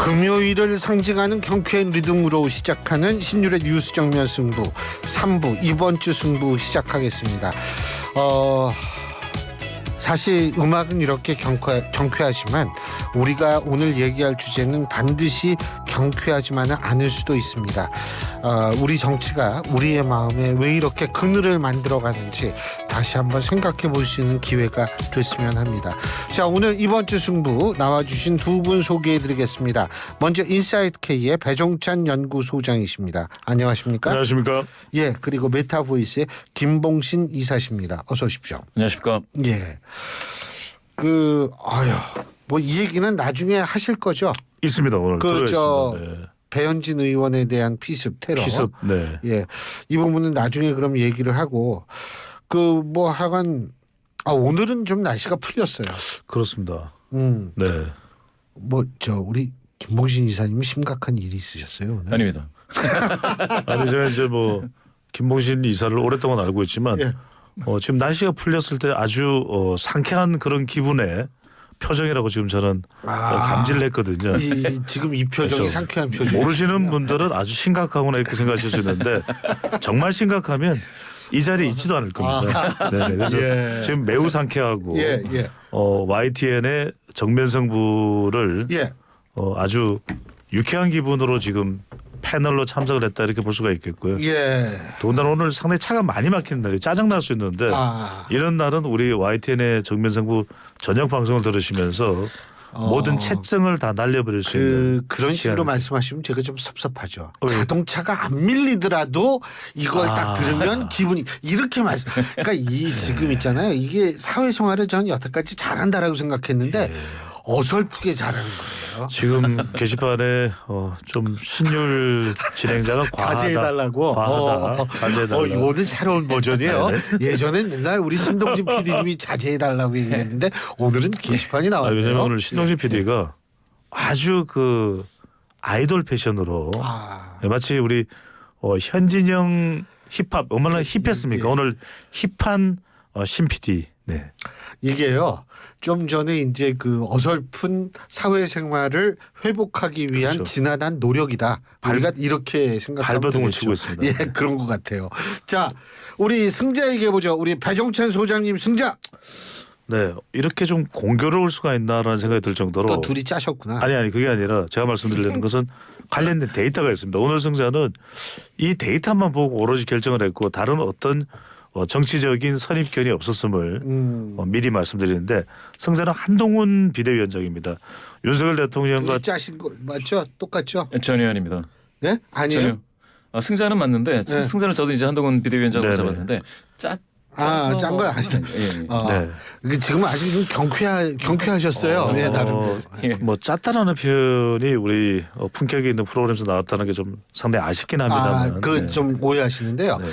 금요일을 상징하는 경쾌한 리듬으로 시작하는 신율의 뉴스 정면 승부 3부 이번 주 승부 시작하겠습니다. 사실 음악은 이렇게 경쾌하지만 우리가 오늘 얘기할 주제는 반드시 경쾌하지만은 않을 수도 있습니다. 우리 정치가 우리의 마음에 왜 이렇게 그늘을 만들어가는지 다시 한번 생각해 볼 수 있는 기회가 됐으면 합니다. 자, 오늘 이번 주 승부 나와주신 두 분 소개해드리겠습니다. 먼저 인사이트K의 배종찬 연구소장이십니다. 안녕하십니까? 안녕하십니까? 예, 그리고 메타보이스의 김봉신 이사십니다. 어서 오십시오. 안녕하십니까? 예. 뭐 이 얘기는 나중에 하실 거죠? 있습니다. 오늘 들어있습니다. 네. 배현진 의원에 대한 피습 테러. 네. 예. 이 부분은 나중에 그럼 얘기를 하고 뭐 하간 오늘은 좀 날씨가 풀렸어요. 그렇습니다. 네. 우리 김봉신 이사님이 심각한 일이 있으셨어요, 오늘? 아닙니다. 아니 제가 이제 김봉신 이사를 오랫동안 알고 있지만 예. 지금 날씨가 풀렸을 때 아주 상쾌한 그런 기분의 표정이라고 지금 저는 감지를 했거든요. 지금 이 표정이 그렇죠. 상쾌한 표정. 모르시는 분들은 아주 심각하구나 이렇게 생각하실 수 있는데 정말 심각하면 이 자리에 있지도 않을 겁니다. 네, 그래서 예. 지금 매우 상쾌하고 예. YTN의 정면 승부를 예. 아주 유쾌한 기분으로 지금 패널로 참석을 했다 이렇게 볼 수가 있겠고요. 예. 더군다나 오늘 상당히 차가 많이 막히는 날이 짜증 날 수 있는데 이런 날은 우리 YTN의 정면승부 저녁 방송을 들으시면서 모든 채증을 다 날려버릴 수 있는 그런 식으로 시간. 말씀하시면 제가 좀 섭섭하죠. 왜? 자동차가 안 밀리더라도 이걸 딱 들으면 기분이 이렇게 말씀. 그러니까 지금 있잖아요. 이게 사회생활을 저는 여태까지 잘한다라고 생각했는데 어설프게 잘하는 거예요. 지금 게시판에 좀 신율 진행자가 과하다. 자제해달라고. 자제해달라. 오늘 새로운 버전이에요. 예전엔 맨날 우리 신동진 PD님이 자제해달라고 얘기했는데 오늘은 게시판이 나왔네요. 왜냐하면 오늘 신동진 PD가 아주 아이돌 패션으로 마치 우리 현진영 힙합 얼마나 힙했습니까? 오늘 힙한 신 PD. 네. 이게요. 좀 전에 이제 어설픈 사회생활을 회복하기 위한 그렇죠. 지난한 노력이다. 우리가 이렇게 생각하면 발버둥을 되겠죠. 치고 있습니다. 예, 그런 것 같아요. 자, 우리 승자 얘기해 보죠. 우리 배종찬 소장님 승자. 네, 이렇게 좀 공교로울 수가 있나라는 생각이 들 정도로 또 둘이 짜셨구나. 아니 그게 아니라 제가 말씀드리려는 것은 관련된 데이터가 있습니다. 오늘 승자는 이 데이터만 보고 오로지 결정을 했고 다른 어떤 정치적인 선입견이 없었음을 미리 말씀드리는데 승자는 한동훈 비대위원장입니다. 윤석열 대통령과 둘이 짜신 거 맞죠? 똑같죠? 전혀 아닙니다. 예? 아니에요. 전혀. 승자는 맞는데 네. 승자는 저도 이제 한동훈 비대위원장으로 네네. 잡았는데 짠 거 아니다. 예. 이게 지금 아직 좀 경쾌하셨어요. 예, 나름. 짰다라는 표현이 우리 품격이 있는 프로그램에서 나왔다는 게 좀 상당히 아쉽긴 합니다만. 좀 오해하시는데요. 네.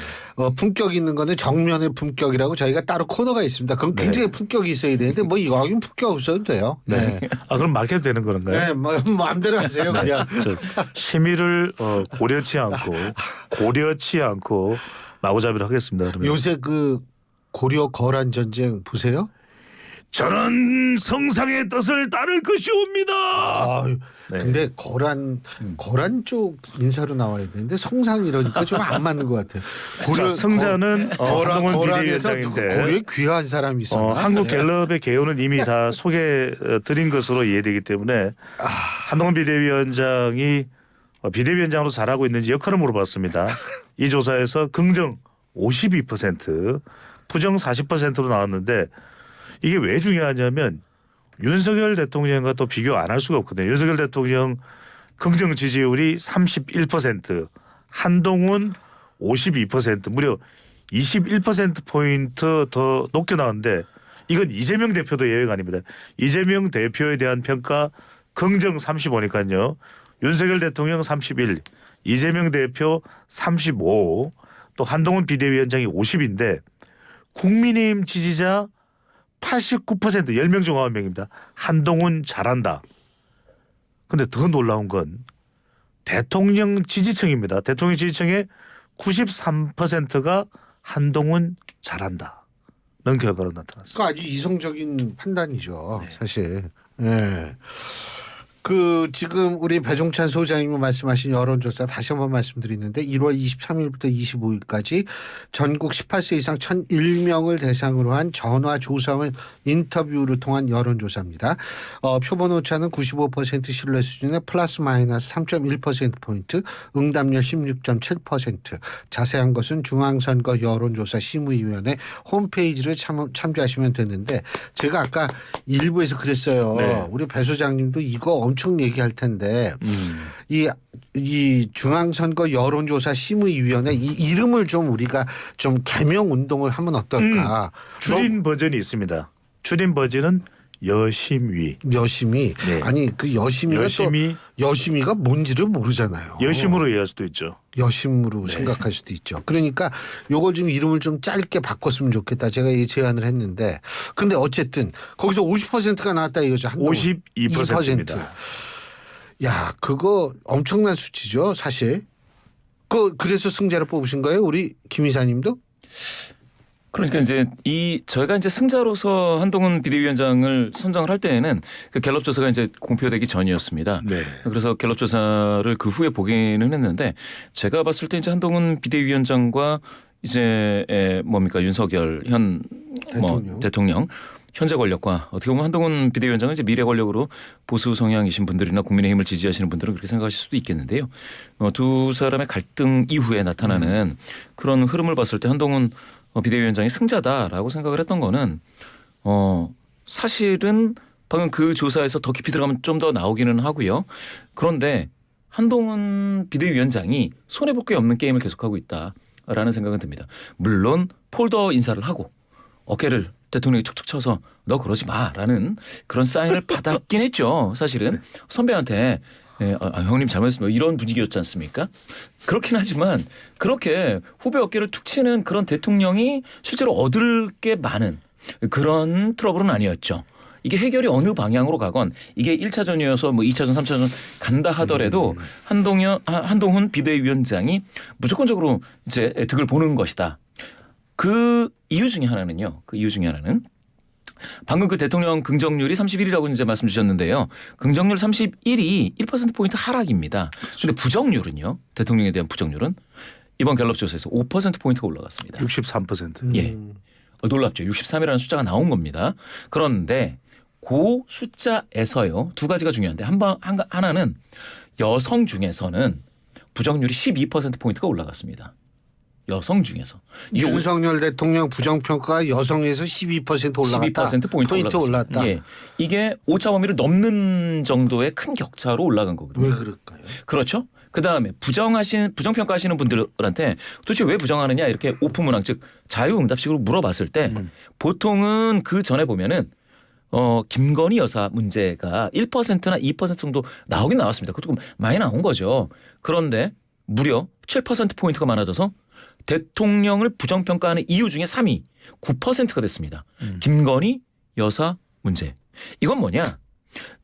품격 있는 거는 정면의 품격이라고 저희가 따로 코너가 있습니다. 그럼 굉장히 품격이 있어야 되는데 이거 하긴 품격 없어도 돼요. 네. 그럼 마케트 되는 건가요? 네, 마음대로 하세요. 그냥. 심의를 고려치 않고 마구잡이를 하겠습니다. 그러면. 요새 고려 거란 전쟁 보세요? 저는 성상의 뜻을 따를 것이옵니다. 근데 거란 쪽 인사로 나와야 되는데 성상 이러니까 좀 안 맞는 것 같아요. 승자는 한동훈 거란에서 비대위원장인데 고려에 귀한 사람이 있었나? 한국 갤럽의 개요는 이미 다 소개드린 것으로 이해되기 때문에 한동훈 비대위원장이 비대위원장으로 잘하고 있는지 역할을 물어봤습니다. 이 조사에서 긍정 52%, 부정 40%로 나왔는데 이게 왜 중요하냐면 윤석열 대통령과 또 비교 안 할 수가 없거든요. 윤석열 대통령 긍정 지지율이 31%, 한동훈 52%, 무려 21%포인트 더 높게 나왔는데 이건 이재명 대표도 예외가 아닙니다. 이재명 대표에 대한 평가 긍정 35니까요. 윤석열 대통령 31, 이재명 대표 35, 또 한동훈 비대위원장이 50인데 국민의힘 지지자 89% 10명 중 9명입니다. 한동훈 잘한다. 그런데 더 놀라운 건 대통령 지지층입니다. 대통령 지지층의 93%가 한동훈 잘한다. 는 결과로 나타났습니다. 아주 이성적인 판단이죠. 사실. 예. 그 지금 우리 배종찬 소장님이 말씀하신 여론조사 다시 한번 말씀드리는데 1월 23일부터 25일까지 전국 18세 이상 1,001명을 대상으로 한 전화조사원 인터뷰를 통한 여론조사입니다. 표본 오차는 95% 신뢰 수준에 플러스 마이너스 3.1%포인트, 응답률 16.7%. 자세한 것은 중앙선거 여론조사 심의위원회 홈페이지를 참조하시면 되는데 제가 아까 일부에서 그랬어요. 네. 우리 배 소장님도 이거 엄청 얘기할 텐데 이 중앙선거 여론조사 심의위원회 이 이름을 좀 우리가 좀 개명 운동을 하면 어떨까? 추린 버전이 있습니다. 추린 버전은 여심위. 여심이 네. 아니 그 여심이가 여심이 또 여심이가 뭔지를 모르잖아요. 여심으로 이해할 수도 있죠. 여심으로 생각할 수도 있죠. 그러니까 요걸 좀 이름을 좀 짧게 바꿨으면 좋겠다. 제가 이 제안을 했는데 근데 어쨌든 거기서 50%가 나왔다 이거죠. 52%입니다. 야, 그거 엄청난 수치죠, 사실. 그래서 승자를 뽑으신 거예요, 우리 김 이사님도? 그러니까 이제 저희가 이제 승자로서 한동훈 비대위원장을 선정을 할 때에는 그 갤럽 조사가 이제 공표되기 전이었습니다. 네. 그래서 갤럽 조사를 그 후에 보기는 했는데 제가 봤을 때 이제 한동훈 비대위원장과 이제 뭡니까 윤석열 현 대통령 현재 권력과 어떻게 보면 한동훈 비대위원장은 이제 미래 권력으로 보수 성향이신 분들이나 국민의힘을 지지하시는 분들은 그렇게 생각하실 수도 있겠는데요. 두 사람의 갈등 이후에 나타나는 그런 흐름을 봤을 때 한동훈 비대위원장이 승자다라고 생각을 했던 거는 사실은 방금 그 조사에서 더 깊이 들어가면 좀 더 나오기는 하고요. 그런데 한동훈 비대위원장이 손해볼 게 없는 게임을 계속하고 있다라는 생각은 듭니다. 물론 폴더 인사를 하고 어깨를 대통령이 툭툭 쳐서 너 그러지 마라는 그런 사인을 받았긴 했죠. 사실은 선배한테 형님 잘못했습니다. 이런 분위기였지 않습니까? 그렇긴 하지만 그렇게 후배 어깨를 툭 치는 그런 대통령이 실제로 얻을 게 많은 그런 트러블은 아니었죠. 이게 해결이 어느 방향으로 가건 이게 1차전이어서 뭐 2차전, 3차전 간다 하더라도 한동훈 비대위원장이 무조건적으로 이제 득을 보는 것이다. 그 이유 중에 하나는요. 방금 그 대통령 긍정률이 31이라고 이제 말씀 주셨는데요. 긍정률 31이 1%포인트 하락입니다. 그런데 부정률은요. 대통령에 대한 부정률은 이번 갤럽 조사에서 5%포인트가 올라갔습니다. 63%. 예. 놀랍죠. 63이라는 숫자가 나온 겁니다. 그런데 그 숫자에서요. 두 가지가 중요한데 하나는 여성 중에서는 부정률이 12%포인트가 올라갔습니다. 여성 중에서. 윤석열 대통령 부정평가가 여성에서 12% 올라갔다. 12%포인트 올랐다. 예. 이게 오차 범위를 넘는 정도의 큰 격차로 올라간 거거든요. 왜 그럴까요? 그렇죠. 그다음에 부정평가하시는 분들한테 도대체 왜 부정하느냐 이렇게 오픈문항 즉 자유응답식으로 물어봤을 때 보통은 그 전에 보면은 김건희 여사 문제가 1%나 2% 정도 나오긴 나왔습니다. 그것도 많이 나온 거죠. 그런데 무려 7%포인트가 많아져서 대통령을 부정평가하는 이유 중에 3위 9%가 됐습니다. 김건희 여사 문제. 이건 뭐냐.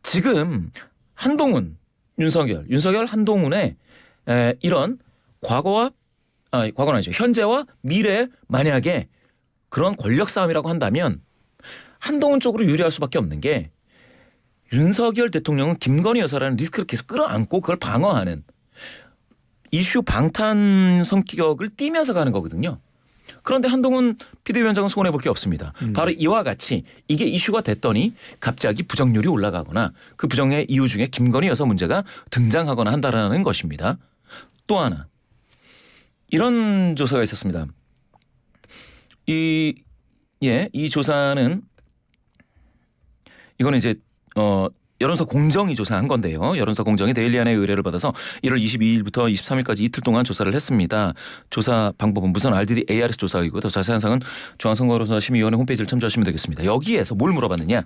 지금 한동훈 윤석열 한동훈의 이런 과거는 아니죠. 현재와 미래 만약에 그런 권력 싸움이라고 한다면 한동훈 쪽으로 유리할 수밖에 없는 게 윤석열 대통령은 김건희 여사라는 리스크를 계속 끌어안고 그걸 방어하는 이슈 방탄 성격을 띠면서 가는 거거든요. 그런데 한동훈 비대위원장은 손해볼 게 없습니다. 바로 이와 같이 이게 이슈가 됐더니 갑자기 부정률이 올라가거나 그 부정의 이유 중에 김건희 여사 문제가 등장하거나 한다라는 것입니다. 또 하나 이런 조사가 있었습니다. 이 조사는 이거는 이제 여론사 공정이 조사한 건데요. 여론사 공정이 데일리안의 의뢰를 받아서 1월 22일부터 23일까지 이틀 동안 조사를 했습니다. 조사 방법은 무선 RDD ARS 조사이고 더 자세한 사항은 중앙선거여론조사 심의위원회 홈페이지를 참조하시면 되겠습니다. 여기에서 뭘 물어봤느냐?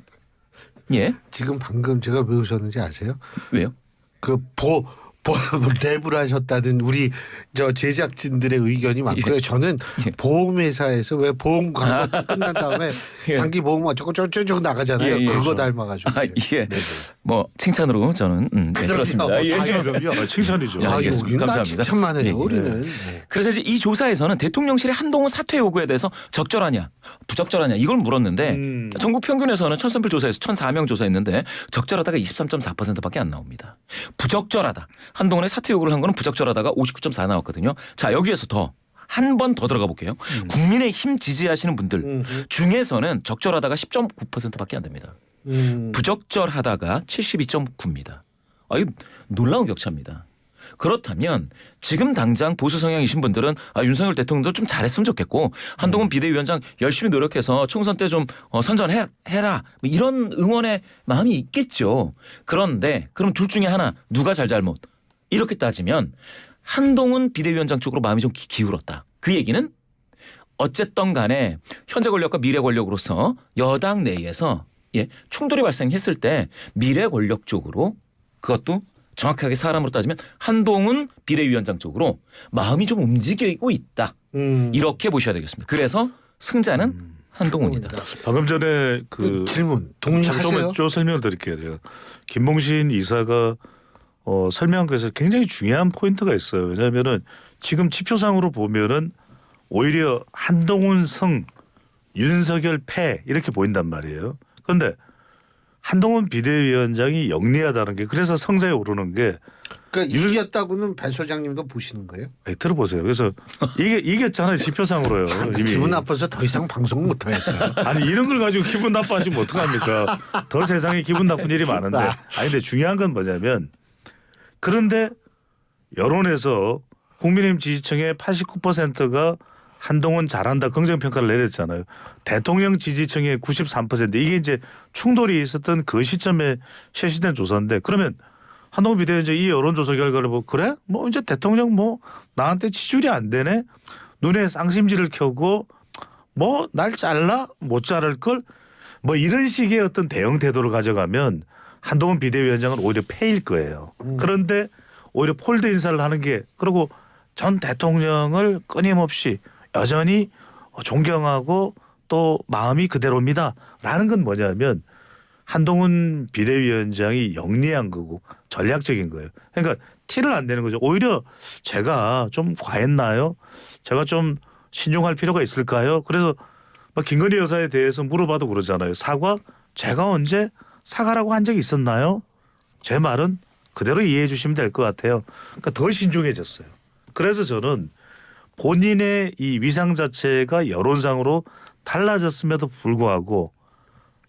예. 지금 방금 제가 왜 웃었는지 아세요? 왜요? 그 랩을 하셨다는 우리 저 제작진들의 의견이 많고요. 예. 저는 예. 보험회사에서 왜 보험 광고 끝난 다음에 예. 장기 보험 어쩌고저쩌고 나가잖아요. 예, 예. 그거 닮아가지고. 예. 뭐 칭찬으로 저는 네, 들었습니다. 예. 그럼요. 칭찬이죠. 야, 아, 알겠습니다. 우리는 다 감사합니다. 칭찬만 해요. 예, 예. 우리는. 네. 그래서 이제 이 조사에서는 대통령실의 한동훈 사퇴 요구에 대해서 적절하냐, 부적절하냐 이걸 물었는데 전국 평균에서는 1,000샘플 조사에서 1,004명 조사했는데 적절하다가 23.4%밖에 안 나옵니다. 부적절하다. 한동훈의 사퇴 요구를 한 거는 부적절하다가 59.4 나왔거든요. 자, 여기에서 한 번 더 들어가 볼게요. 국민의힘 지지하시는 분들 중에서는 적절하다가 10.9%밖에 안 됩니다. 부적절하다가 72.9입니다. 아, 이거 놀라운 격차입니다. 그렇다면 지금 당장 보수 성향이신 분들은 윤석열 대통령도 좀 잘했으면 좋겠고 한동훈 비대위원장 열심히 노력해서 총선 때 좀 선전해라 뭐 이런 응원의 마음이 있겠죠. 그런데 그럼 둘 중에 하나 누가 잘잘못 이렇게 따지면 한동훈 비대위원장 쪽으로 마음이 좀 기울었다. 그 얘기는 어쨌든 간에 현재 권력과 미래 권력으로서 여당 내에서 충돌이 발생했을 때 미래 권력 쪽으로 그것도 정확하게 사람으로 따지면 한동훈 비대위원장 쪽으로 마음이 좀 움직이고 있다. 이렇게 보셔야 되겠습니다. 그래서 승자는 한동훈이다. 방금 전에 그 질문 동의하세요? 좀 설명을 드릴게요. 제가 김봉신 이사가 설명한 것에서 굉장히 중요한 포인트가 있어요. 왜냐하면은 지금 지표상으로 보면은 오히려 한동훈 승, 윤석열 패 이렇게 보인단 말이에요. 그런데 한동훈 비대위원장이 영리하다는 게 그래서 성자에 오르는 게 그러니까 이겼다고는 배 소장님도 보시는 거예요? 들어보세요. 그래서 이게 이겼잖아요. 지표상으로요. 이미. 기분 나빠서 더 이상 방송 못 하겠어요. 아니 이런 걸 가지고 기분 나빠하시면 어떡합니까? 더 세상에 기분 나쁜 일이 많은데. 아니 근데 중요한 건 뭐냐면 그런데 여론에서 국민의힘 지지층의 89%가 한동훈 잘한다 긍정평가를 내렸잖아요. 대통령 지지층의 93% 이게 이제 충돌이 있었던 그 시점에 실시된 조사인데 그러면 한동훈 비대위원장 이 여론조사 결과를 보고 그래? 뭐 이제 대통령 뭐 나한테 지지율이 안 되네? 눈에 쌍심지를 켜고 뭐 날 잘라? 못 자를 걸? 뭐 이런 식의 어떤 대응 태도를 가져가면 한동훈 비대위원장은 오히려 패일 거예요. 그런데 오히려 폴드 인사를 하는 게 그리고 전 대통령을 끊임없이 여전히 존경하고 또 마음이 그대로입니다. 라는 건 뭐냐면 한동훈 비대위원장이 영리한 거고 전략적인 거예요. 그러니까 티를 안 내는 거죠. 오히려 제가 좀 과했나요? 제가 좀 신중할 필요가 있을까요? 그래서 막 김건희 여사에 대해서 물어봐도 그러잖아요. 사과? 제가 언제 사과라고 한 적이 있었나요? 제 말은 그대로 이해해 주시면 될 것 같아요. 그러니까 더 신중해졌어요. 그래서 저는 본인의 이 위상 자체가 여론상으로 달라졌음에도 불구하고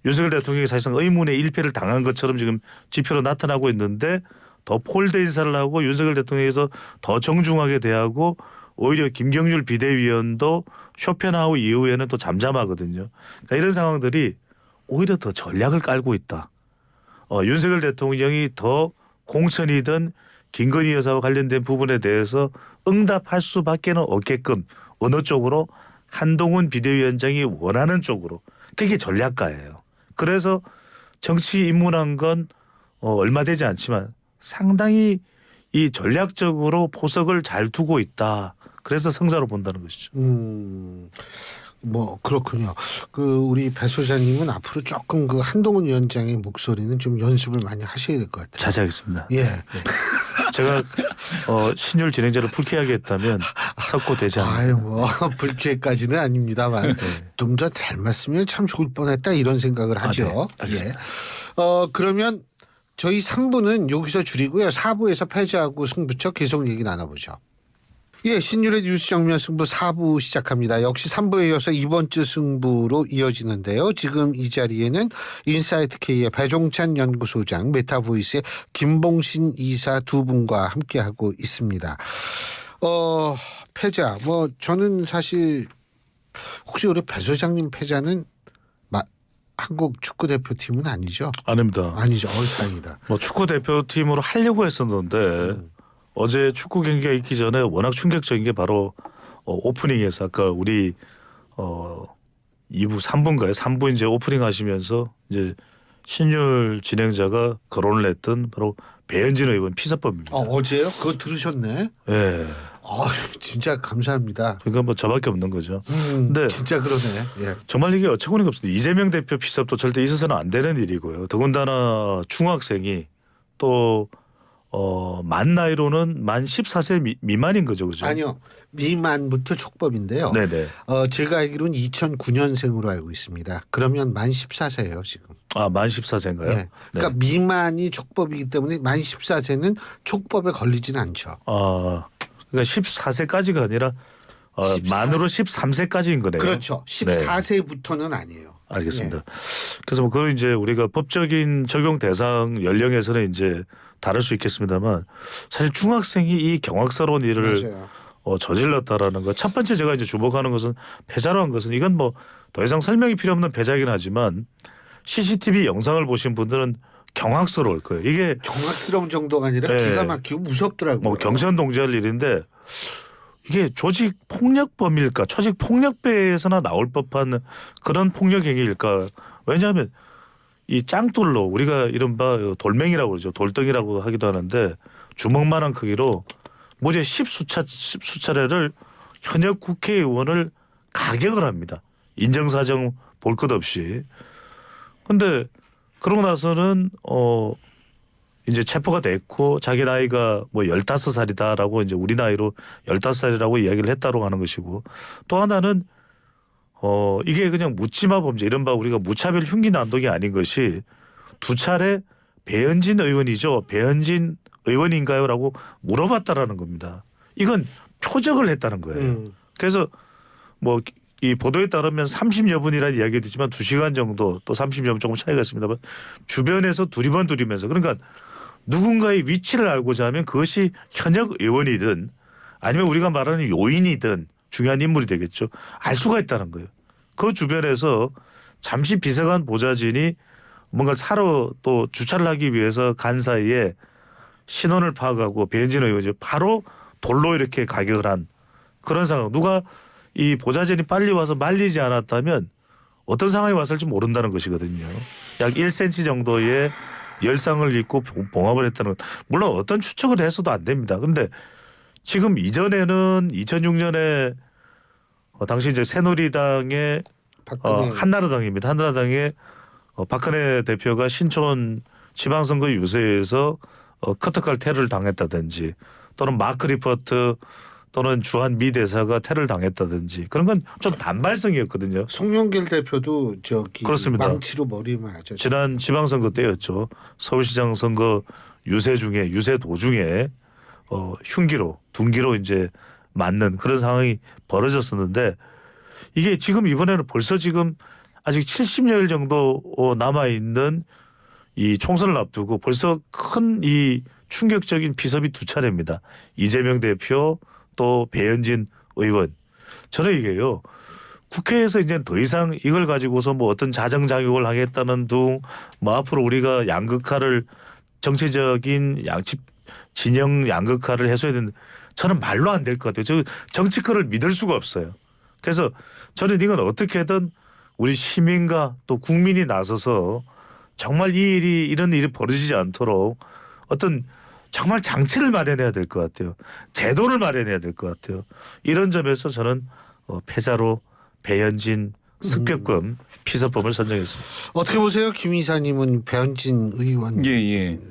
윤석열 대통령이 사실상 의문의 일패를 당한 것처럼 지금 지표로 나타나고 있는데 더 폴드 인사를 하고 윤석열 대통령에서 더 정중하게 대하고 오히려 김경률 비대위원도 쇼펜하우 이후에는 또 잠잠하거든요. 그러니까 이런 상황들이 오히려 더 전략을 깔고 있다. 윤석열 대통령이 더 공천이든 김건희 여사와 관련된 부분에 대해서 응답할 수밖에 없게끔 어느 쪽으로 한동훈 비대위원장이 원하는 쪽으로 그게 전략가예요. 그래서 정치 입문한 건 얼마 되지 않지만 상당히 이 전략적으로 포석을 잘 두고 있다. 그래서 성자로 본다는 것이죠. 뭐 그렇군요. 그 우리 배 소장님은 앞으로 조금 그 한동훈 위원장의 목소리는 좀 연습을 많이 하셔야 될 것 같아요. 자제하겠습니다. 예. 제가 신율 진행자를 불쾌하게 했다면 석고되지 않아요. 아유 뭐 불쾌까지는 아닙니다만 좀 더 닮았으면 참 좋을 뻔했다 이런 생각을 하죠. 네. 알겠습니다. 예. 그러면 저희 3부는 여기서 줄이고요. 4부에서 패자하고 승부처 계속 얘기 나눠보죠. 예, 신율의 뉴스 정면 승부 4부 시작합니다. 역시 3부에 이어서 이번 주 승부로 이어지는데요. 지금 이 자리에는 인사이트K의 배종찬 연구소장, 메타보이스의 김봉신 이사 두 분과 함께하고 있습니다. 패자, 뭐 저는 사실 혹시 우리 배 소장님 패자는 한국 축구 대표팀은 아니죠? 아닙니다. 아니죠. 다행이다. 뭐 축구 대표팀으로 하려고 했었는데 어제 축구 경기가 있기 전에 워낙 충격적인 게 바로 오프닝에서 아까 우리 2부 3부인가요? 3부 이제 오프닝 하시면서 이제 신율 진행자가 거론을 했던 바로 배현진 의원 피서법입니다. 어제요? 그거 들으셨네. 예. 진짜 감사합니다. 그러니까 뭐 저밖에 없는 거죠. 근데 진짜 그러네. 예. 정말 이게 어처구니가 없습니다. 이재명 대표 피섭도 절대 있어서는 안 되는 일이고요. 더군다나 중학생이 또 만 나이로는 만 14세 미만인 거죠, 그죠? 아니요, 미만부터 촉법인데요. 네네. 제가 알기로는 2009년생으로 알고 있습니다. 그러면 만 14세예요 지금. 만 14세인가요? 네. 그러니까 미만이 촉법이기 때문에 만 14세는 촉법에 걸리진 않죠. 그러니까 14세까지가 아니라 14 만으로 13세까지인 거네요. 그렇죠. 14세부터는 아니에요. 알겠습니다. 그래서 뭐 그건 이제 우리가 법적인 적용 대상 연령에서는 이제 다를 수 있겠습니다만 사실 중학생이 이 경악스러운 일을 맞아요. 저질렀다라는 것. 첫 번째 제가 이제 주목하는 것은 패자로 한 것은 이건 뭐 더 이상 설명이 필요 없는 패자이긴 하지만 CCTV 영상을 보신 분들은 경악스러울 거예요. 이게 경악스러운 정도가 아니라 네. 기가 막히고 무섭더라고요. 뭐 경선 동지할 일인데 이게 조직 폭력범일까, 조직 폭력배에서나 나올 법한 그런 폭력 행위일까? 왜냐하면 이 짱돌로 우리가 이른바 돌멩이라고 그러죠. 돌덩이라고 하기도 하는데 주먹만한 크기로 무려 10수차례를 현역 국회의원을 가격을 합니다. 인정사정 볼 것 없이. 근데 그러고 나서는 이제 체포가 됐고 자기 나이가 뭐 15살이다라고 이제 우리 나이로 15살이라고 이야기를 했다고 하는 것이고 또 하나는 이게 그냥 묻지마 범죄 이른바 우리가 무차별 흉기 난동이 아닌 것이 두 차례 배현진 의원이죠. 배현진 의원인가요라고 물어봤다라는 겁니다. 이건 표적을 했다는 거예요. 그래서 뭐 이 보도에 따르면 30여 분이라는 이야기도 있지만 2시간 정도 또 30여 분 조금 차이가 있습니다만 주변에서 두리번두리면서 그러니까 누군가의 위치를 알고자 하면 그것이 현역 의원이든 아니면 우리가 말하는 요인이든 중요한 인물이 되겠죠. 알 수가 있다는 거예요. 그 주변에서 잠시 비서관 보좌진이 뭔가 사러 또 주차를 하기 위해서 간 사이에 신원을 파악하고 배현진 의원이 바로 돌로 이렇게 가격을 한 그런 상황. 누가 이 보좌진이 빨리 와서 말리지 않았다면 어떤 상황이 왔을지 모른다는 것이거든요. 약 1cm 정도의 열상을 입고 봉합을 했다는 것. 물론 어떤 추측을 해서도 안 됩니다. 그런데 지금 이전에는 2006년에 당시 이제 새누리당의 한나라당입니다. 한나라당의 박근혜 대표가 신촌 지방선거 유세에서 커터칼 테러를 당했다든지 또는 마크 리포트 또는 주한 미 대사가 테러를 당했다든지 그런 건 좀 단발성이었거든요. 송영길 대표도 저기 그렇습니다. 망치로 머리 맞았죠. 지난 지방선거 때였죠. 서울시장 선거 유세 도중에 흉기로 둔기로 이제 맞는 그런 상황이 벌어졌었는데 이게 지금 이번에는 벌써 지금 아직 70여일 정도 남아 있는 이 총선을 앞두고 벌써 큰 이 충격적인 피섭이 두 차례입니다. 이재명 대표 또 배현진 의원. 저는 이게요. 국회에서 이제 더 이상 이걸 가지고서 뭐 어떤 자정작용을 하겠다는 둥 뭐 앞으로 우리가 양극화를 정치적인 진영 양극화를 해소해야 되는 저는 말로 안 될 것 같아요. 저 정치권을 믿을 수가 없어요. 그래서 저는 이건 어떻게든 우리 시민과 또 국민이 나서서 정말 이런 일이 벌어지지 않도록 어떤 정말 장치를 마련해야 될 것 같아요. 제도를 마련해야 될 것 같아요. 이런 점에서 저는 패자로 배현진 습격범 피서법을 선정했습니다. 어떻게 보세요, 김 이사님은 배현진 의원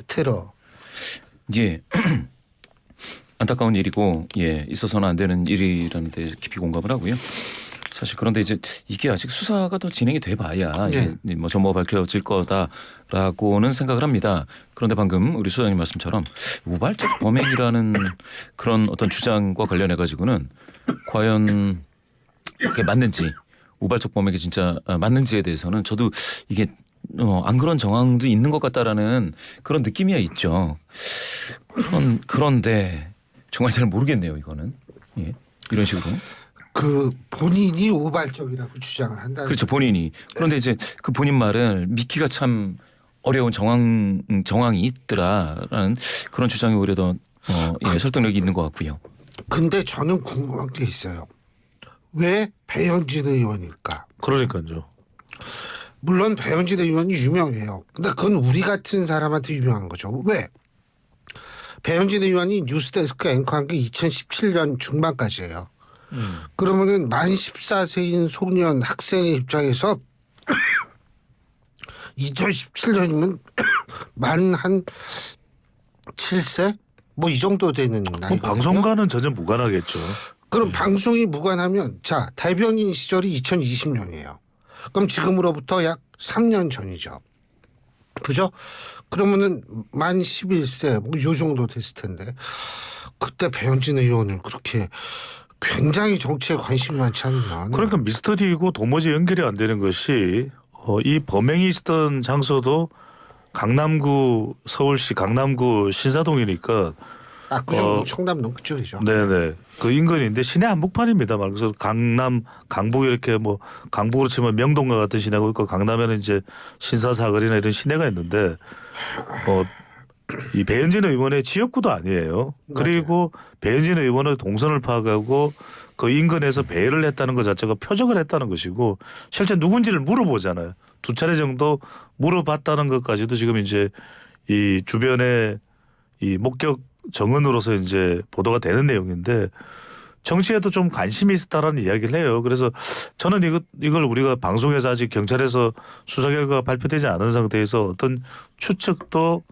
테러? 안타까운 일이고 있어서는 안 되는 일이라는 데 깊이 공감을 하고요. 사실 그런데 이제 이게 아직 수사가 더 진행이 돼봐야 뭐 전모가 밝혀질 거다라고는 생각을 합니다. 그런데 방금 우리 소장님 말씀처럼 우발적 범행이라는 그런 어떤 주장과 관련해 가지고는 과연 그게 맞는지 우발적 범행이 진짜 맞는지에 대해서는 저도 이게 안 그런 정황도 있는 것 같다라는 그런 느낌이야 있죠. 그런데 정말 잘 모르겠네요. 이거는 이런 식으로. 그 본인이 우발적이라고 주장을 한다는 그렇죠. 본인이. 그런데 이제 그 본인 말을 믿기가 참 어려운 정황이 있더라라는 그런 주장이 오히려 더 설득력이 있는 것 같고요. 근데 저는 궁금한 게 있어요. 왜 배현진 의원일까? 그러니까요. 물론 배현진 의원이 유명해요. 근데 그건 우리 같은 사람한테 유명한 거죠. 왜? 배현진 의원이 뉴스데스크 앵커한 게 2017년 중반까지예요. 그러면은 만 14세인 소년 학생의 입장에서 2017년이면 만 한 7세? 뭐 이 정도 되는 나이. 방송과는 전혀 무관하겠죠. 그럼 방송이 무관하면 자 대변인 시절이 2020년이에요. 그럼 지금으로부터 약 3년 전이죠. 그죠? 그러면은 만 11세 뭐 요 정도 됐을 텐데 그때 배현진 의원을 그렇게 굉장히 정치에 관심이 많지 않으면 그러니까 미스터리이고 도무지 연결이 안 되는 것이 이 범행이 있었던 장소도 강남구 서울시 강남구 신사동이니까 압구정동 청담동 그쪽이죠. 네네 그 인근인데 시내 한복판입니다. 말 그래서 강남 강북 이렇게 뭐 강북으로 치면 명동과 같은 시내가 있고 강남에는 이제 신사사거리나 이런 시내가 있는데 이 배현진 의원의 지역구도 아니에요. 그리고 배현진 의원의 동선을 파악하고 그 인근에서 배회를 했다는 것 자체가 표적을 했다는 것이고 실제 누군지를 물어보잖아요. 2차례 정도 물어봤다는 것까지도 지금 이제 이 주변에 이 목격 정언으로서 이제 보도가 되는 내용인데 정치에도 좀 관심이 있었다라는 이야기를 해요. 그래서 저는 이걸 우리가 방송에서 아직 경찰에서 수사 결과가 발표되지 않은 상태에서 어떤 추측도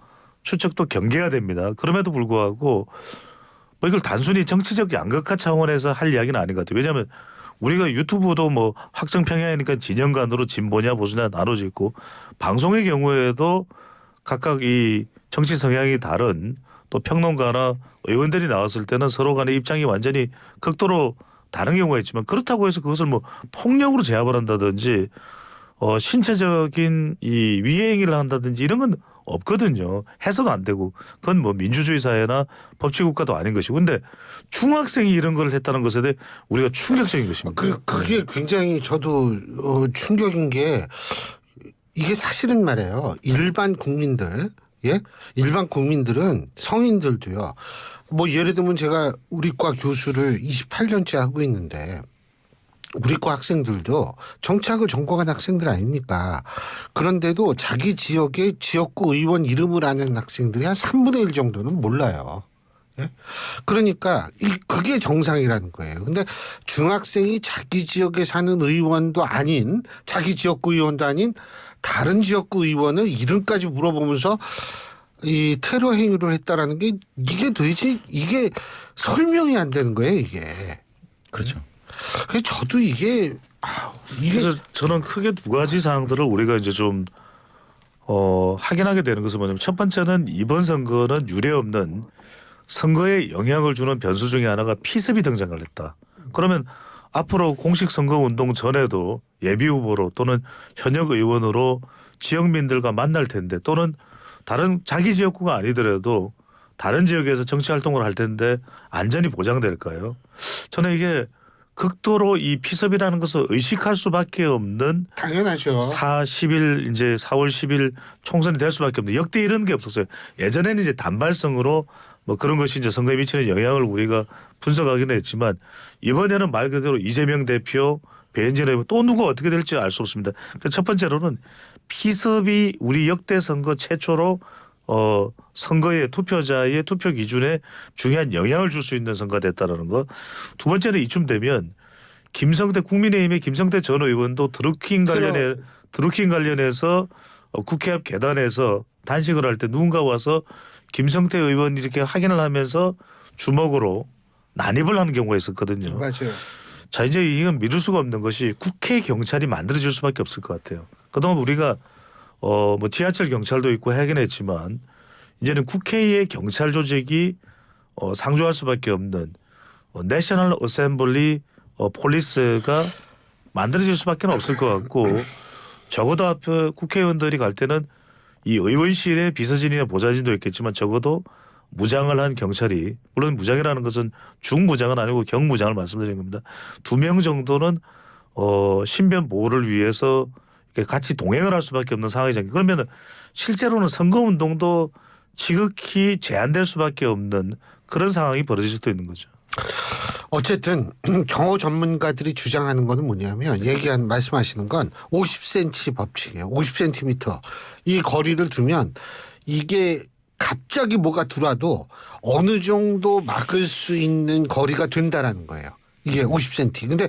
경계가 됩니다. 그럼에도 불구하고 뭐 이걸 단순히 정치적 양극화 차원에서 할 이야기는 아닌 것 같아요. 왜냐하면 우리가 유튜브도 뭐 확정 평야이니까 진영 간으로 진보냐 보수냐 나눠져 있고 방송의 경우에도 각각 이 정치 성향이 다른 또 평론가나 의원들이 나왔을 때는 서로 간의 입장이 완전히 극도로 다른 경우가 있지만 그렇다고 해서 그것을 뭐 폭력으로 제압을 한다든지 신체적인 이 위해 행위를 한다든지 이런 건 없거든요. 해서도 안 되고 그건 뭐 민주주의 사회나 법치국가도 아닌 것이고 근데 중학생이 이런 걸 했다는 것에 대해 우리가 충격적인 것입니다. 그게 굉장히 저도 충격인 게 이게 사실은 말이에요. 일반 국민들 일반 국민들은 성인들도요. 뭐 예를 들면 제가 우리과 교수를 28년째 하고 있는데 우리과 학생들도 정치학을 전공한 학생들 아닙니까? 그런데도 자기 지역의 지역구 의원 이름을 아는 학생들이 한 3분의 1 정도는 몰라요. 예? 그러니까 그게 정상이라는 거예요. 근데 중학생이 자기 지역에 사는 의원도 아닌 자기 지역구 의원도 아닌 다른 지역구 의원을 이름까지 물어보면서 이 테러 행위를 했다라는 게 이게 도대체 이게 설명이 안 되는 거예요, 이게. 그렇죠. 그래서 저도 이게 그래서 저는 크게 두 가지 사항들을 우리가 이제 좀 확인하게 되는 것은 뭐냐면 첫 번째는 이번 선거는 유례없는 선거에 영향을 주는 변수 중에 하나가 피습이 등장을 했다. 그러면 앞으로 공식 선거 운동 전에도 예비 후보로 또는 현역 의원으로 지역민들과 만날 텐데 또는 다른 자기 지역구가 아니더라도 다른 지역에서 정치 활동을 할 텐데 안전이 보장될까요? 저는 이게 극도로 이 피섭이라는 것을 의식할 수밖에 없는 당연하죠. 10일 이제 4월 10일 총선이 될 수밖에 없는 역대 이런 게 없었어요. 예전에는 이제 단발성으로 뭐 그런 것이 이제 선거에 미치는 영향을 우리가 분석하기는 했지만 이번에는 말 그대로 이재명 대표, 배현진 의원 또 누가 어떻게 될지 알 수 없습니다. 첫 번째로는 피습이 우리 역대 선거 최초로 선거의 투표자의 투표 기준에 중요한 영향을 줄 수 있는 선거가 됐다는 거. 두 번째는 이쯤 되면 김성태 국민의힘의 김성태 전 의원도 드루킹 관련해서 국회 앞 계단에서 단식을 할 때 누군가 와서 김성태 의원 이렇게 확인을 하면서 주먹으로 난입을 하는 경우가 있었거든요. 맞아요. 자 이제 이건 믿을 수가 없는 것이 국회 경찰이 만들어질 수밖에 없을 것 같아요. 그동안 우리가 뭐 지하철 경찰도 있고 하긴 했지만 이제는 국회의 경찰 조직이 상주할 수밖에 없는 내셔널 어셈블리 폴리스가 만들어질 수밖에 없을 것 같고 적어도 앞에 국회의원들이 갈 때는 이 의원실에 비서진이나 보좌진도 있겠지만 적어도 무장을 한 경찰이 물론 무장이라는 것은 중무장은 아니고 경무장을 말씀드리는 겁니다. 2명 정도는 신변 보호를 위해서 같이 동행을 할 수밖에 없는 상황이잖아요. 그러면 실제로는 선거운동도 지극히 제한될 수밖에 없는 그런 상황이 벌어질 수도 있는 거죠. 어쨌든 경호 전문가들이 주장하는 거는 뭐냐면 말씀하시는 건 50cm 법칙이에요. 50cm 이 거리를 두면 이게 갑자기 뭐가 들어와도 어느 정도 막을 수 있는 거리가 된다라는 거예요. 이게 50cm. 근데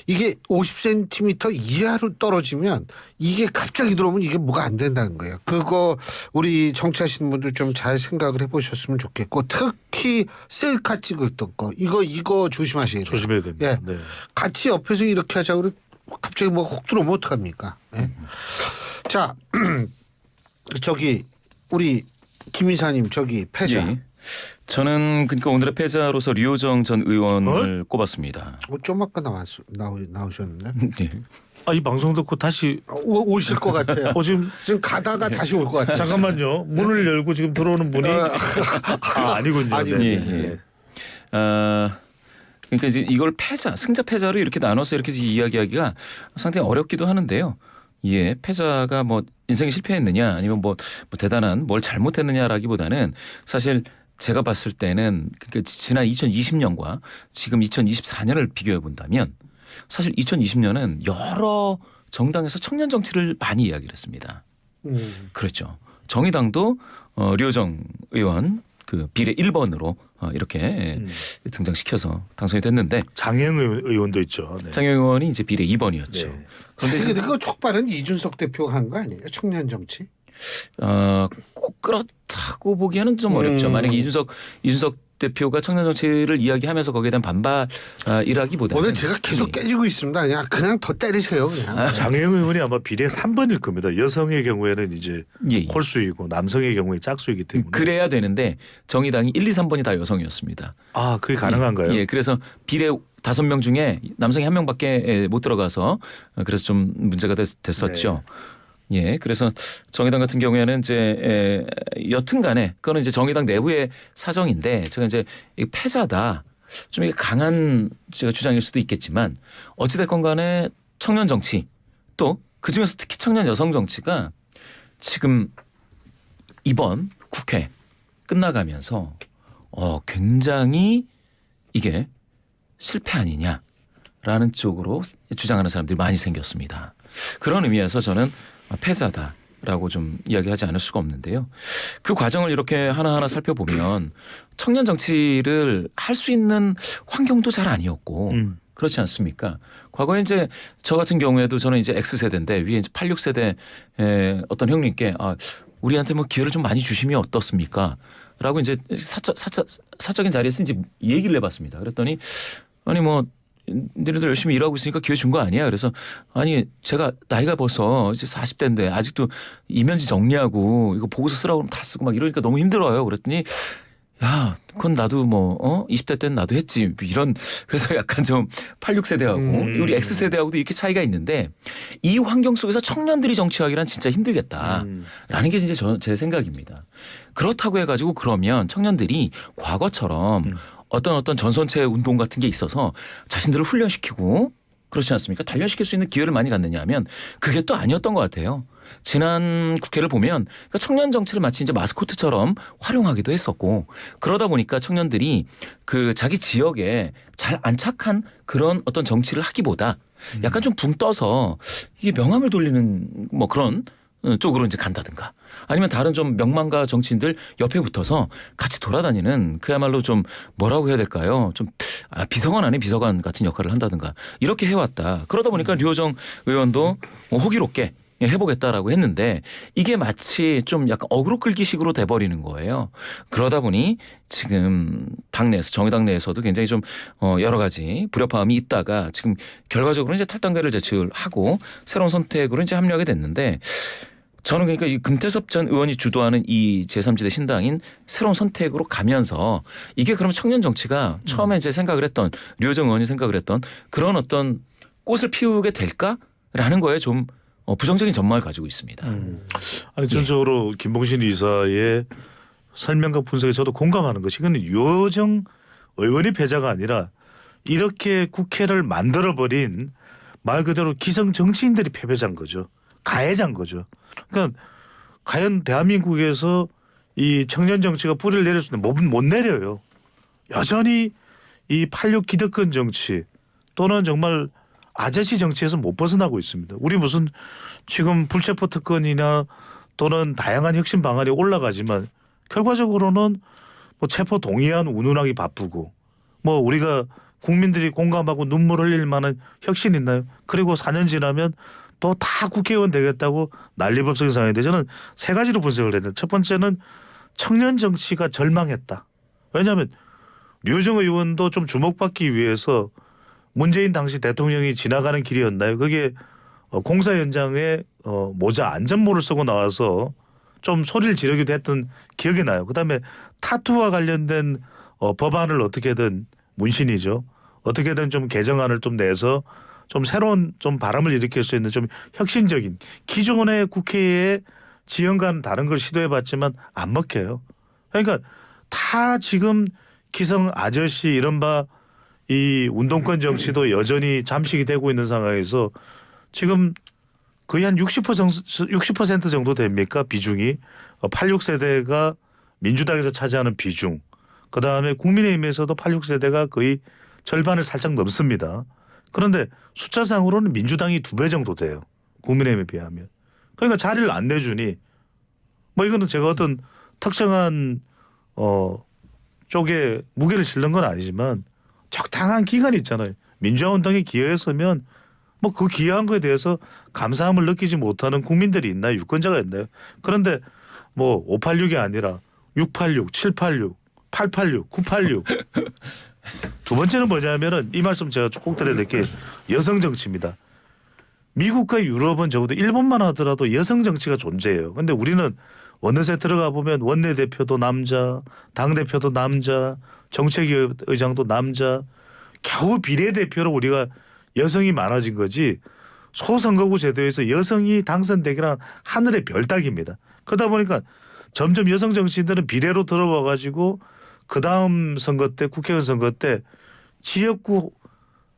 이게 50cm 이하로 떨어지면 이게 갑자기 들어오면 이게 뭐가 안 된다는 거예요. 그거 우리 정치하시는 분들 좀 잘 생각을 해보셨으면 좋겠고 특히 셀카 찍었던 거 이거 조심하셔야 돼요. 조심해야 됩니다. 예. 네. 같이 옆에서 이렇게 하자고 갑자기 뭐 혹 들어오면 어떡합니까? 예. 자 저기 우리 김 이사님 저기 패자. 예. 저는 그러니까 오늘의 패자로서 류호정 전 의원을 꼽았습니다. 좀 아까 나오셨는데 예. 아, 이 방송 듣고 다시 오실 것 같아요. 지금 가다가 다시 올 것 같아요. 잠깐만요. 문을 열고 지금 들어오는 분이 아니군요. 아니군요. 네. 예, 예. 그러니까 이제 이걸 승자 패자로 이렇게 나눠서 이렇게 이야기하기가 상당히 어렵기도 하는데요. 예, 패자가 뭐 인생에 실패했느냐 아니면 뭐 대단한 뭘 잘못했느냐라기보다는 사실 제가 봤을 때는 그러니까 지난 2020년과 지금 2024년을 비교해 본다면 사실 2020년은 여러 정당에서 청년 정치를 많이 이야기를 했습니다. 그렇죠. 정의당도 류호정 의원 그 비례 1번으로 이렇게 등장시켜서 당선이 됐는데 장혜영 의원도 있죠. 네. 장혜영 의원이 이제 비례 2번이었죠. 네. 사실 그거 촉발은 이준석 대표가 한 거 아니에요? 청년 정치? 꼭 그렇다고 보기에는 좀 어렵죠. 만약 이준석 대표가 청년 정치를 이야기하면서 거기에 대한 반발이라기보다는 오늘 제가 계속 깨지고 있습니다. 그냥 더 때리세요. 그냥. 장혜영 의원이 아마 비례 3번일 겁니다. 여성의 경우에는 이제 예. 홀수이고 남성의 경우에 짝수이기 때문에. 그래야 되는데 정의당이 1, 2, 3번이 다 여성이었습니다. 아, 그게 가능한가요? 예, 그래서 비례 5명 중에 남성이 1명밖에 못 들어가서 그래서 좀 문제가 됐었죠. 예, 그래서 정의당 같은 경우에는 이제 여튼간에 그거는 이제 정의당 내부의 사정인데 제가 이제 패자다 좀 이게 강한 제가 주장일 수도 있겠지만 어찌됐건 간에 청년 정치 또 그중에서 특히 청년 여성 정치가 지금 이번 국회 끝나가면서 굉장히 이게 실패 아니냐라는 쪽으로 주장하는 사람들이 많이 생겼습니다. 그런 의미에서 저는 패자다라고 좀 이야기하지 않을 수가 없는데요. 그 과정을 이렇게 하나하나 살펴보면 청년 정치를 할 수 있는 환경도 잘 아니었고 그렇지 않습니까? 과거에 이제 저 같은 경우에도 저는 이제 X세대인데 위에 이제 86세대 어떤 형님께 우리한테 뭐 기회를 좀 많이 주시면 어떻습니까? 라고 이제 사적인 자리에서 이제 얘기를 해봤습니다. 그랬더니 아니 뭐 너희들 열심히 일하고 있으니까 기회 준 거 아니야? 그래서 아니 제가 나이가 벌써 이제 40대인데 아직도 이면지 정리하고 이거 보고서 쓰라고 하면 다 쓰고 막 이러니까 너무 힘들어요. 그랬더니 야 그건 나도 뭐 20대 때는 나도 했지 이런 그래서 약간 좀 86세대하고 우리 X세대하고도 이렇게 차이가 있는데 이 환경 속에서 청년들이 정치하기란 진짜 힘들겠다라는 게 진짜 제 생각입니다. 그렇다고 해가지고 그러면 청년들이 과거처럼 어떤 전선체 운동 같은 게 있어서 자신들을 훈련시키고 그렇지 않습니까? 단련시킬 수 있는 기회를 많이 갖느냐 하면 그게 또 아니었던 것 같아요. 지난 국회를 보면 청년 정치를 마치 이제 마스코트처럼 활용하기도 했었고 그러다 보니까 청년들이 그 자기 지역에 잘 안착한 그런 어떤 정치를 하기보다 약간 좀 붕 떠서 이게 명함을 돌리는 뭐 그런 쪽으로 이제 간다든가 아니면 다른 좀 명망가 정치인들 옆에 붙어서 같이 돌아다니는 그야말로 좀 뭐라고 해야 될까요? 좀 비서관 아닌 비서관 같은 역할을 한다든가 이렇게 해왔다. 그러다 보니까 류호정 의원도 호기롭게 해보겠다라고 했는데 이게 마치 좀 약간 어그로 끌기식으로 돼버리는 거예요. 그러다 보니 지금 당내에서 정의당 내에서도 굉장히 좀 여러 가지 불협화음이 있다가 지금 결과적으로 이제 탈당대를 제출하고 새로운 선택으로 이제 합류하게 됐는데 저는 그러니까 이 금태섭 전 의원이 주도하는 이 제3지대 신당인 새로운 선택으로 가면서 이게 그러면 청년 정치가 처음에 이제 생각을 했던 류호정 의원이 생각을 했던 그런 어떤 꽃을 피우게 될까라는 거에 좀 부정적인 전망을 가지고 있습니다. 아니 전적으로 김봉신 이사의 설명과 분석에 저도 공감하는 것이 이건 류호정 의원이 패자가 아니라 이렇게 국회를 만들어버린 말 그대로 기성 정치인들이 패배자인 거죠. 가해자인 거죠. 그러니까 과연 대한민국에서 이 청년 정치가 뿌리를 내릴 수 있는 못 내려요. 여전히 이 86 기득권 정치 또는 정말 아저씨 정치에서 못 벗어나고 있습니다. 우리 무슨 지금 불체포 특권이나 또는 다양한 혁신 방안이 올라가지만 결과적으로는 뭐 체포 동의안 운운하기 바쁘고 뭐 우리가 국민들이 공감하고 눈물 흘릴 만한 혁신 있나요? 그리고 4년 지나면 또 다 국회의원 되겠다고 난리법석인 상황인데 저는 세 가지로 분석을 했는데 첫 번째는 청년 정치가 절망했다. 왜냐하면 류호정 의원도 좀 주목받기 위해서 문재인 당시 대통령이 지나가는 길이었나요? 그게 공사 현장에 모자 안전모를 쓰고 나와서 좀 소리를 지르기도 했던 기억이 나요. 그다음에 타투와 관련된 법안을 어떻게든 문신이죠. 어떻게든 좀 개정안을 좀 내서 좀 새로운 좀 바람을 일으킬 수 있는 좀 혁신적인 기존의 국회의 지형과는 다른 걸 시도해봤지만 안 먹혀요. 그러니까 다 지금 기성 아저씨 이른바 이 운동권 정치도 여전히 잠식이 되고 있는 상황에서 지금 거의 한 60% 정도 됩니까 비중이 86세대가 민주당에서 차지하는 비중 그다음에 국민의힘에서도 86세대가 거의 절반을 살짝 넘습니다. 그런데 숫자상으로는 민주당이 2배 정도 돼요. 국민의힘에 비하면. 그러니까 자리를 안 내주니 뭐 이거는 제가 어떤 특정한 쪽에 무게를 실는 건 아니지만 적당한 기간이 있잖아요. 민주화 운동에 기여했으면 뭐 그 기여한 거에 대해서 감사함을 느끼지 못하는 국민들이 있나요? 유권자가 있나요? 그런데 뭐 586이 아니라 686, 786, 886, 986 두 번째는 뭐냐면은 이 말씀 제가 꼭 드려야 될 게 여성 정치입니다. 미국과 유럽은 적어도 일본만 하더라도 여성 정치가 존재해요. 그런데 우리는 어느새 들어가 보면 원내대표도 남자, 당대표도 남자, 정책위의장도 남자, 겨우 비례대표로 우리가 여성이 많아진 거지 소선거구 제도에서 여성이 당선되기란 하늘의 별 따기입니다. 그러다 보니까 점점 여성 정치인들은 비례로 들어와 가지고 그다음 선거 때 국회의원 선거 때 지역구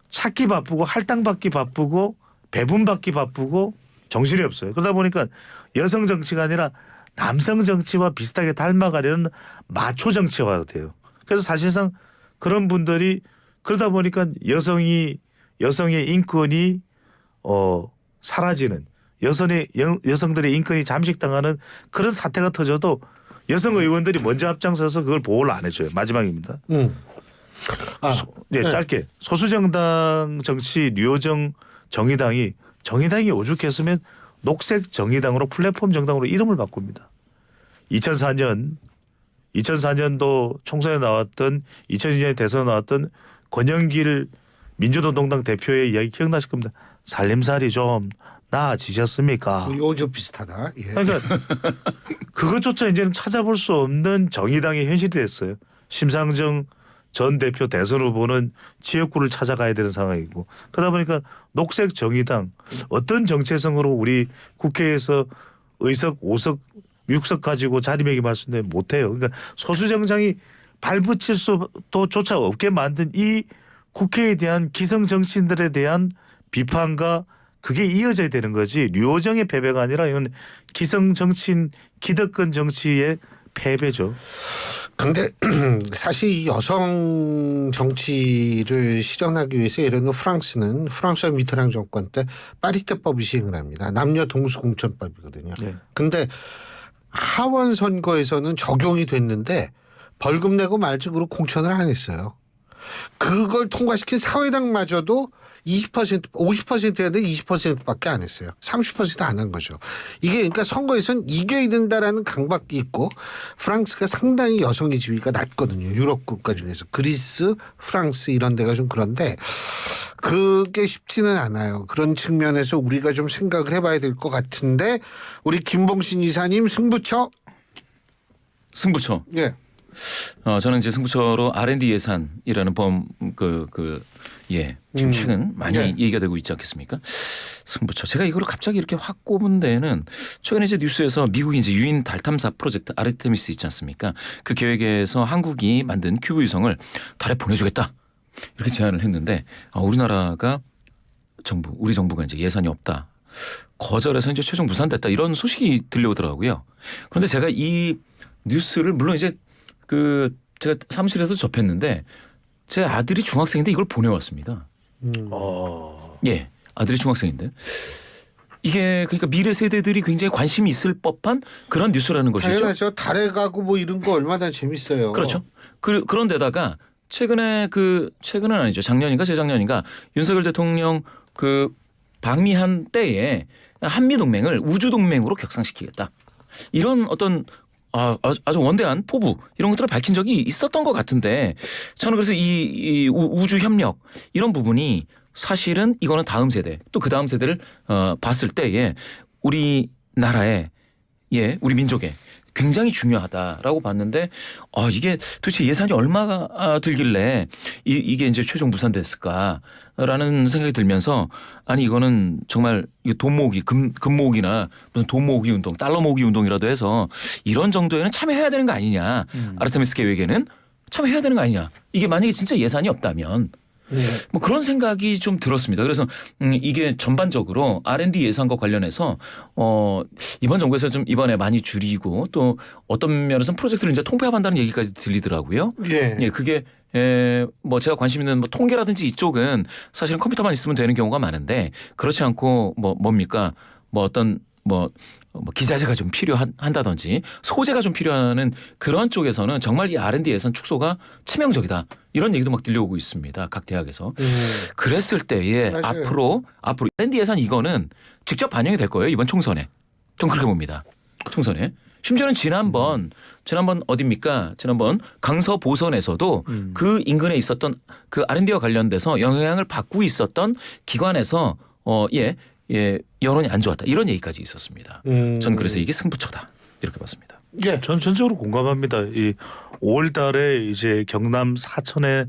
찾기 바쁘고 할당받기 바쁘고 배분받기 바쁘고 정신이 없어요. 그러다 보니까 여성 정치가 아니라 남성 정치와 비슷하게 닮아가려는 마초 정치화가 돼요. 그래서 사실상 그런 분들이 그러다 보니까 여성의 인권이 사라지는 여성들의 인권이 잠식당하는 그런 사태가 터져도 여성 의원들이 먼저 앞장서서 그걸 보호를 안 해줘요. 마지막입니다. 네, 짧게 소수정당 정치 류호정 정의당이 오죽했으면 녹색 정의당으로 플랫폼 정당으로 이름을 바꿉니다. 2004년도 총선에 나왔던 2002년에 대선에 나왔던 권영길 민주노동당 대표의 이야기 기억나실 겁니다. 살림살이 좀 나아지셨습니까? 요즘 비슷하다. 예. 그러니까 그것조차 이제는 찾아볼 수 없는 정의당의 현실이 됐어요. 심상정 전 대표 대선 후보는 지역구를 찾아가야 되는 상황이고 그러다 보니까 녹색 정의당 어떤 정체성으로 우리 국회에서 의석 5석 6석 가지고 자리매김할 수 있는데 못해요. 그러니까 소수정당이 발붙일 수조차 없게 만든 이 국회에 대한 기성 정치인들에 대한 비판과 그게 이어져야 되는 거지 류호정의 패배가 아니라 이건 기성 정치인 기득권 정치의 패배죠. 근데 사실 이 여성 정치를 실현하기 위해서 예를 들어 프랑스와 미테랑 정권 때 파리테법을 시행을 합니다. 남녀 동수 공천법이거든요. 네. 근데 하원 선거에서는 적용이 됐는데 벌금 내고 말지 그러고 공천을 안 했어요. 그걸 통과시킨 사회당마저도 50%였는데 20%밖에 안 했어요. 30% 안 한 거죠. 이게 그러니까 선거에선 이겨야 된다라는 강박이 있고 프랑스가 상당히 여성의 지위가 낮거든요. 유럽 국가 중에서 그리스, 프랑스 이런 데가 좀 그런데 그게 쉽지는 않아요. 그런 측면에서 우리가 좀 생각을 해봐야 될 것 같은데 우리 김봉신 이사님 승부처. 예. 저는 이제 승부처로 R&D 예산이라는 지금 최근 많이 얘기가 되고 있지 않겠습니까? 승부처. 제가 이거를 갑자기 이렇게 확 꼽은 데에는 최근에 이제 뉴스에서 미국이 이제 유인 달 탐사 프로젝트 아르테미스 있지 않습니까? 그 계획에서 한국이 만든 큐브 위성을 달에 보내주겠다 이렇게 제안을 했는데 우리나라가 우리 정부가 이제 예산이 없다. 거절해서 이제 최종 무산됐다 이런 소식이 들려오더라고요. 그런데 제가 이 뉴스를 물론 이제 제가 사무실에서 접했는데 제 아들이 중학생인데 이걸 보내왔습니다. 예, 아들이 중학생인데 이게 그러니까 미래 세대들이 굉장히 관심이 있을 법한 그런 뉴스라는 것이죠. 당연하죠. 달에 가고 뭐 이런 거 얼마나 재밌어요. 그렇죠. 그런데다가 최근은 아니죠. 작년인가 재작년인가 윤석열 대통령 그 방미한 때에 한미 동맹을 우주 동맹으로 격상시키겠다. 이런 어떤 아주 원대한 포부 이런 것들을 밝힌 적이 있었던 것 같은데 저는 그래서 이 우주 협력 이런 부분이 사실은 이거는 다음 세대 또 그 다음 세대를 봤을 때에 우리나라의 우리 민족에 굉장히 중요하다라고 봤는데 이게 도대체 예산이 얼마가 들길래 이게 이제 최종 무산됐을까라는 생각이 들면서 아니 이거는 정말 돈 모으기 금 모으기나 무슨 돈 모으기 운동 달러 모으기 운동이라도 해서 이런 정도에는 참여해야 되는 거 아니냐 아르테미스 계획에는 참여해야 되는 거 아니냐 이게 만약에 진짜 예산이 없다면 뭐 그런 생각이 좀 들었습니다. 그래서 이게 전반적으로 R&D 예산과 관련해서 이번 정부에서 좀 이번에 많이 줄이고 또 어떤 면에서는 프로젝트를 이제 통폐합한다는 얘기까지 들리더라고요. 예. 그게 뭐 제가 관심 있는 뭐 통계라든지 이쪽은 사실은 컴퓨터만 있으면 되는 경우가 많은데 그렇지 않고 뭡니까 뭐 어떤 뭐 기자재가 좀 필요한다든지 소재가 좀 필요한 그런 쪽에서는 정말 이 R&D 예산 축소가 치명적이다. 이런 얘기도 막 들려오고 있습니다. 각 대학에서. 그랬을 때에 맞아요. 앞으로 R&D 예산 이거는 직접 반영이 될 거예요. 이번 총선에. 좀 그렇게 봅니다. 총선에. 심지어는 지난번 어딥니까? 지난번 강서 보선에서도 그 인근에 있었던 그 R&D와 관련돼서 영향을 받고 있었던 기관에서 여론이 안 좋았다. 이런 얘기까지 있었습니다. 전 그래서 이게 승부처다. 이렇게 봤습니다. 예. 저는 전적으로 공감합니다. 이 5월 달에 이제 경남 사천에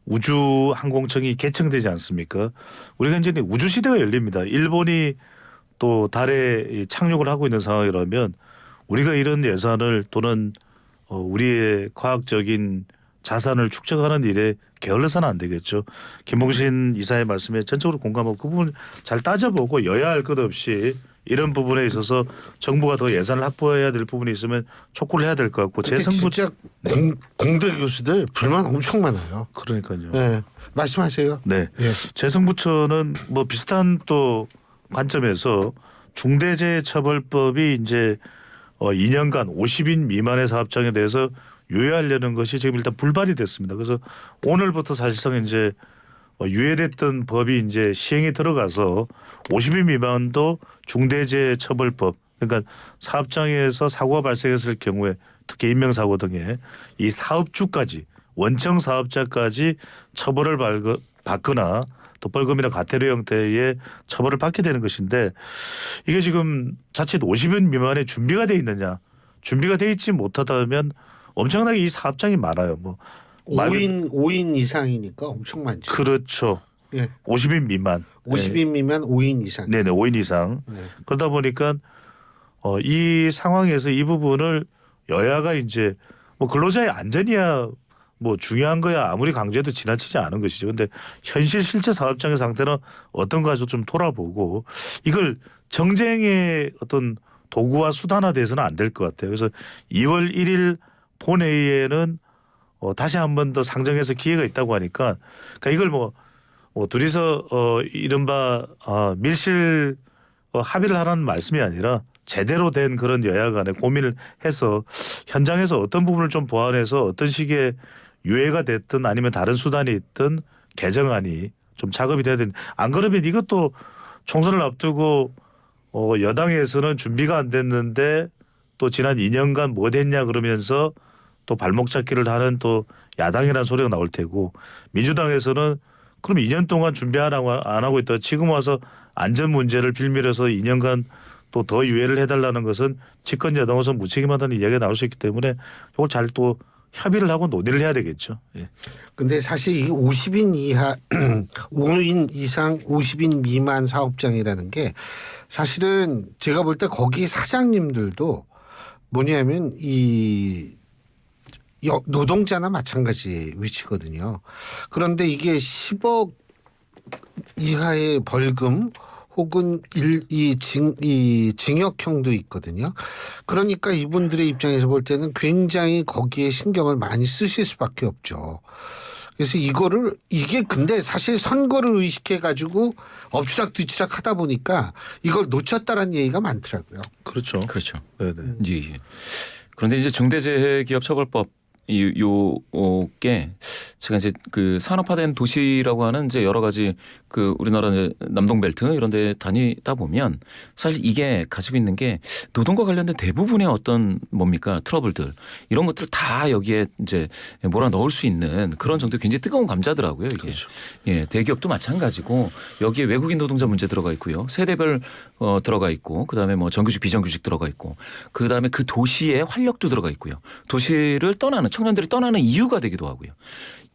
우주 항공청이 개청되지 않습니까? 우리가 이제 우주 시대가 열립니다. 일본이 또 달에 착륙을 하고 있는 상황이라면 우리가 이런 예산을 또는 우리의 과학적인 자산을 축적하는 일에 게을러서는 안 되겠죠. 김봉신 이사의 말씀에 전적으로 공감하고 그 부분 잘 따져보고 여야 할 것 없이 이런 부분에 있어서 정부가 더 예산을 확보해야 될 부분이 있으면 촉구를 해야 될 것 같고 재정부 진짜 공대 교수들 불만 엄청 많아요. 그러니까요. 네. 말씀하세요. 네. 예. 재정부처는 뭐 비슷한 또 관점에서 중대재해처벌법이 이제 2년간 50인 미만의 사업장에 대해서 유예하려는 것이 지금 일단 불발이 됐습니다. 그래서 오늘부터 사실상 이제 유예됐던 법이 이제 시행에 들어가서 50인 미만도 중대재해처벌법 그러니까 사업장에서 사고가 발생했을 경우에 특히 인명사고 등의 이 사업주까지 원청 사업자까지 처벌을 받거나 또 벌금이나 과태료 형태의 처벌을 받게 되는 것인데 이게 지금 자칫 50인 미만의 준비가 돼 있느냐 준비가 돼 있지 못하다면 엄청나게 이 사업장이 많아요. 뭐 5인 이상이니까 엄청 많죠. 그렇죠. 예. 50인 미만. 50인 미만 5인 이상. 네네 5인 이상. 네. 그러다 보니까 이 상황에서 이 부분을 여야가 이제 뭐 근로자의 안전이야 뭐 중요한 거야 아무리 강조해도 지나치지 않은 것이죠. 근데 현실 실제 사업장의 상태는 어떤가 좀 돌아보고 이걸 정쟁의 어떤 도구와 수단화돼서는 안 될 것 같아요. 그래서 2월 1일 본회의에는 다시 한 번 더 상정해서 기회가 있다고 하니까 그러니까 이걸 뭐 둘이서 이른바 밀실 합의를 하라는 말씀이 아니라 제대로 된 그런 여야 간에 고민을 해서 현장에서 어떤 부분을 좀 보완해서 어떤 식의 유예가 됐든 아니면 다른 수단이 있든 개정안이 좀 작업이 돼야 되는 안 그러면 이것도 총선을 앞두고 여당에서는 준비가 안 됐는데 또 지난 2년간 뭐 됐냐 그러면서 또 발목 잡기를 하는 또 야당이라는 소리가 나올 테고 민주당에서는 그럼 2년 동안 준비 안 하고 있다 지금 와서 안전 문제를 빌미로서 2년간 또 더 유예를 해달라는 것은 집권 여당으로서 무책임하다는 이야기가 나올 수 있기 때문에 이걸 잘 또 협의를 하고 논의를 해야 되겠죠. 예. 근데 사실 이 50인 이하 5인 이상 50인 미만 사업장이라는 게 사실은 제가 볼 때 거기 사장님들도 뭐냐면 이 노동자나 마찬가지 위치거든요. 그런데 이게 10억 이하의 벌금 혹은 이 징역형도 있거든요. 그러니까 이분들의 입장에서 볼 때는 굉장히 거기에 신경을 많이 쓰실 수밖에 없죠. 그래서 이게 근데 사실 선거를 의식해 가지고 엎치락뒤치락 하다 보니까 이걸 놓쳤다라는 얘기가 많더라고요. 그렇죠. 그렇죠. 네네. 예. 그런데 이제 중대재해기업처벌법 요게 제가 이제 그 산업화된 도시라고 하는 이제 여러 가지 그 우리나라 남동벨트 이런 데 다니다 보면 사실 이게 가지고 있는 게 노동과 관련된 대부분의 어떤 뭡니까 트러블들 이런 것들을 다 여기에 이제 몰아 넣을 수 있는 그런 정도 굉장히 뜨거운 감자더라고요. 이게. 그렇죠. 예, 대기업도 마찬가지고 여기에 외국인 노동자 문제 들어가 있고요. 세대별 들어가 있고 그다음에 뭐 정규직 비정규직 들어가 있고 그다음에 그 도시의 활력도 들어가 있고요. 도시를 떠나는 청년들이 떠나는 이유가 되기도 하고요.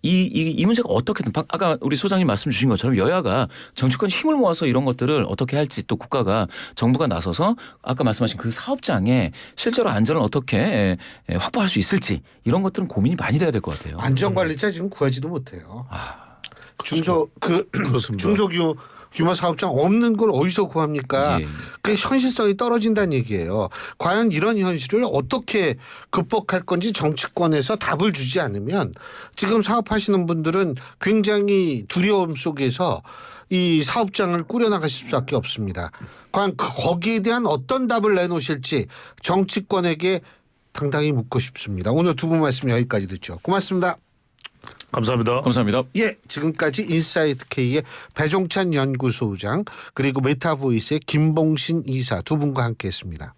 이 문제가 어떻게든 아까 우리 소장님 말씀 주신 것처럼 여야가 정치권 힘을 모아서 이런 것들을 어떻게 할지 또 국가가 정부가 나서서 아까 말씀하신 그 사업장에 실제로 안전을 어떻게 확보할 수 있을지 이런 것들은 고민이 많이 돼야 될 것 같아요. 안전관리자 지금 구하지도 못해요. 그렇습니다. 중소규모 사업장 없는 걸 어디서 구합니까? 예. 그 현실성이 떨어진다는 얘기예요. 과연 이런 현실을 어떻게 극복할 건지 정치권에서 답을 주지 않으면 지금 사업하시는 분들은 굉장히 두려움 속에서 이 사업장을 꾸려나가실 수밖에 없습니다. 과연 거기에 대한 어떤 답을 내놓으실지 정치권에게 당당히 묻고 싶습니다. 오늘 두 분 말씀 여기까지 듣죠. 고맙습니다. 감사합니다. 감사합니다. 예, 지금까지 인사이트 K의 배종찬 연구소장 그리고 메타보이스의 김봉신 이사 두 분과 함께했습니다.